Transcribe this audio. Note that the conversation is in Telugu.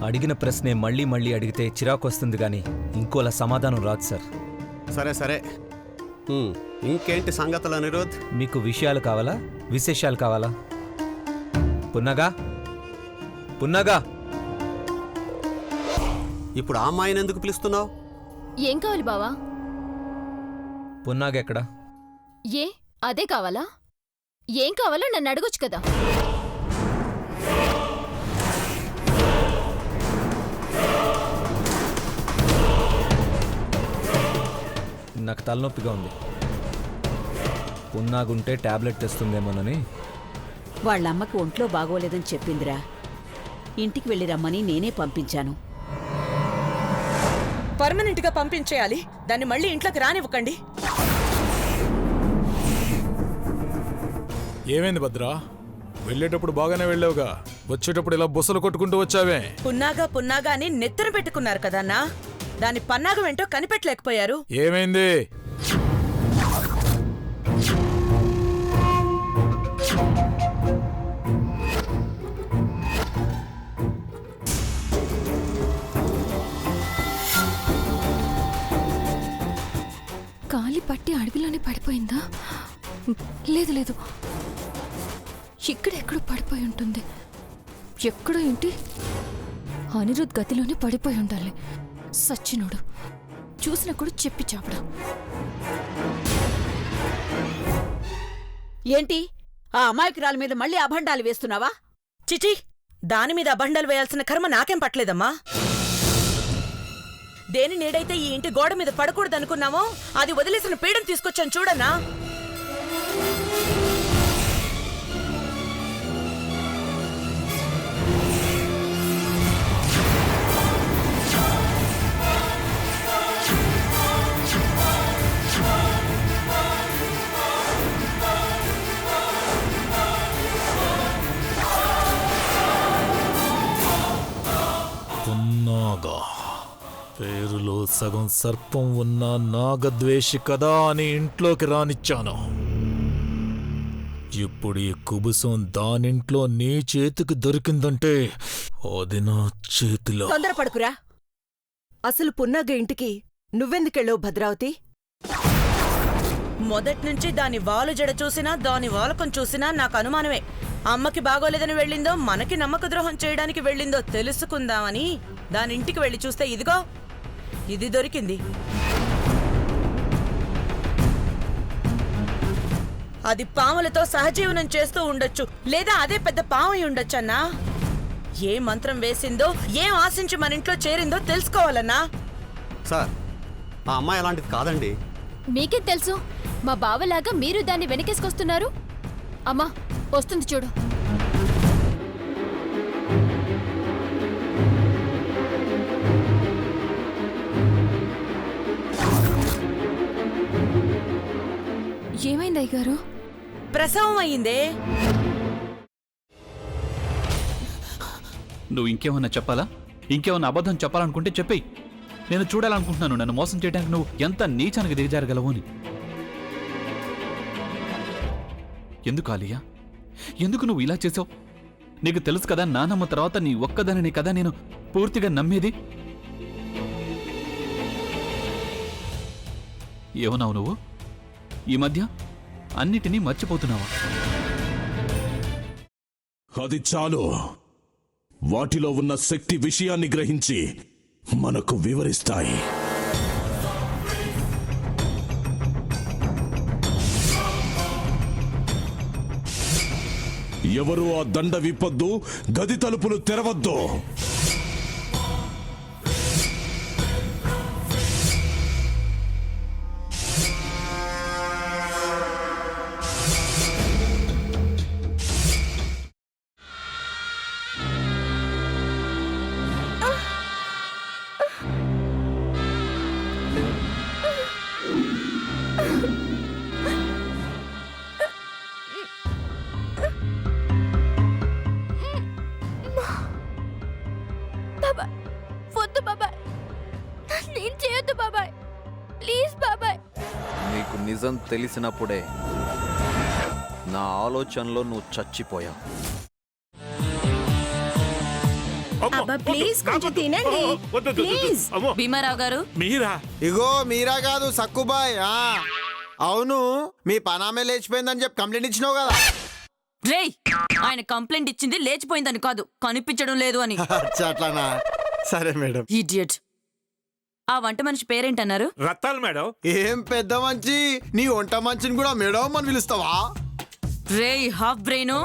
అడిగిన ప్రశ్నే మళ్ళీ మళ్ళీ అడిగితే చిరాకు వస్తుంది కానీ ఇంకోలా సమాధానం రాదు సార్. సరే సరే, ఇంకేంటి సంగతులు అనిరుద్? మీకు విషయాలు కావాలా, విశేషాలు కావాలా? పున్నగా పున్నగా, ఇప్పుడు ఆ అమ్మాయిని ఎందుకు పిలుస్తున్నావు? ఏం కావాలి బావా? పున్నాగా ఎక్కడా? ఏ అదే కావాలా? ఏం కావాలో నన్ను అడగొచ్చు కదా. నాకు తలనొప్పిగా ఉంది. పున్నాగుంటే టాబ్లెట్ తెస్తుందేమోనని. వాళ్ళమ్మకి ఒంట్లో బాగోలేదని చెప్పిందిరా. ఇంటికి వెళ్ళి రమ్మని నేనే పంపించాను. పర్మనెంట్ గా పంపించేయాలి, దాన్ని మళ్ళీ ఇంట్లోకి రానివ్వకండి. ఏమైంది భద్రా? వెళ్ళేటప్పుడు బాగానే వెళ్ళావుగా, వచ్చేటప్పుడు ఇలా బుసలు కొట్టుకుంటూ వచ్చావే? పున్నాగా అని నెత్తరు పెట్టుకున్నారు కదన్నా, దాని పన్నాగం ఏంటో కనిపెట్టలేకపోయారు. ఏమైంది? కాలి పట్టి అడవిలోనే పడిపోయిందా? లేదు లేదు, ఇక్కడెక్కడో పడిపోయి ఉంటుంది. ఎక్కడో ఏంటి? అనిరుద్ గదిలోనే పడిపోయి ఉండాలి. సచ్చినోడు చూసినా కూడా చెప్పి చాపడా. ఏంటి ఆ అమాయకురాల మీద మళ్ళీ అభండాలు వేస్తున్నావా? చిచి, దానిమీద అబండాలు వేయాల్సిన కర్మ నాకేం పట్టలేదమ్మా. దేని నీడైతే ఈ ఇంటి గోడ మీద పడకూడదనుకున్నామో అది వదిలేసిన పీడను తీసుకొచ్చాను చూడన్నా. పున్నాగా పేరులో సగం సర్పం ఉన్న నాగద్వేషి కదా అని ఇంట్లోకి రానిచ్చాను. ఇప్పుడు ఈ కుబుసం దానింట్లో నీ చేతికి దొరికిందంటే అది నా చేతిలో. తొందరపడుకురా. అసలు పున్నాగ ఇంటికి నువ్వెందుకెళ్ళావు భద్రావతి? మొదట్నుంచి దాని వాలు జడ చూసినా దాని వాలకం చూసినా నాకు అనుమానమే. అమ్మకి బాగోలేదని వెళ్ళిందో మనకి నమ్మక ద్రోహం చేయడానికి వెళ్ళిందో తెలుసుకుందామని దానింటికి వెళ్ళి చూస్తే ఇదిగో ఇది దొరికింది. అది పాములతో సహజీవనం చేస్తూ ఉండొచ్చు, లేదా అదే పెద్ద పాము ఉండొచ్చన్నా. ఏ మంత్రం వేసిందో, ఏం ఆశించి మన ఇంట్లో చేరిందో తెలుసుకోవాలన్నా. సార్, ఆ అమ్మాయి అలాంటిది కాదండి. మీకే తెలుసు, మా బావలాగా మీరు దాన్ని వెనకేసుకొస్తున్నారు. అమ్మా వస్తుంది చూడు. ఏమైంది అయ్యగారు? ప్రసవం అయ్యిందే. నువ్వు ఇంకేమన్నా చెప్పాలా? ఇంకేమన్నా అబద్ధం చెప్పాలనుకుంటే చెప్పేయి. నేను చూడాలనుకుంటున్నాను నన్ను మోసం చేయడానికి నువ్వు ఎంత నీచానికి దిగజారగలవు అని. ఎందుకు ఆలియా, ఎందుకు నువ్వు ఇలా చేసావు? నీకు తెలుసు కదా నానమ్మ తర్వాత నీ ఒక్కదానిని కదా నేను పూర్తిగా నమ్మేది. ఏమన్నావు నువ్వు? ఈ మధ్య అన్నిటినీ మర్చిపోతున్నావా? అది చాలు. వాటిలో ఉన్న శక్తి విషయాన్ని గ్రహించి మనకు వివరిస్తాయి. ఎవరు ఆ దండ విప్పొద్దు, గది తలుపులు తెరవద్దు. వద్దు బాబాయ్, నేను చేయొద్దు బాబాయ్, ప్లీజ్ బాబాయ్. నీకు నిజం తెలిసినప్పుడే నా ఆలోచనలో నువ్వు చచ్చిపోయావు. అబ్బా ప్లీజ్ కొంచెం తినండి ప్లీజ్. భీమారావు గారు మీరా? ఇగో మీరా కాదు సక్కుబాయ్. అవును, మీ పనామే లేచిపోయిందని చెప్పి కంప్లైంట్ ఇచ్చినావు కదా. రేయ్, ఆయన కంప్లైంట్ ఇచ్చింది లేచిపోయిందని కాదు, కనిపించడం లేదు అని. అట్లానా? సరే మేడం. ఇడియట్. ఆ వంట మనిషి పేరేంటన్నారు? రత్తాలు మేడం. ఏం పెద్ద మంచి, నీ వంట మంచిని కూడా మేడం అని పిలుస్తావా? రేయ్ హాఫ్ బ్రెయిన్,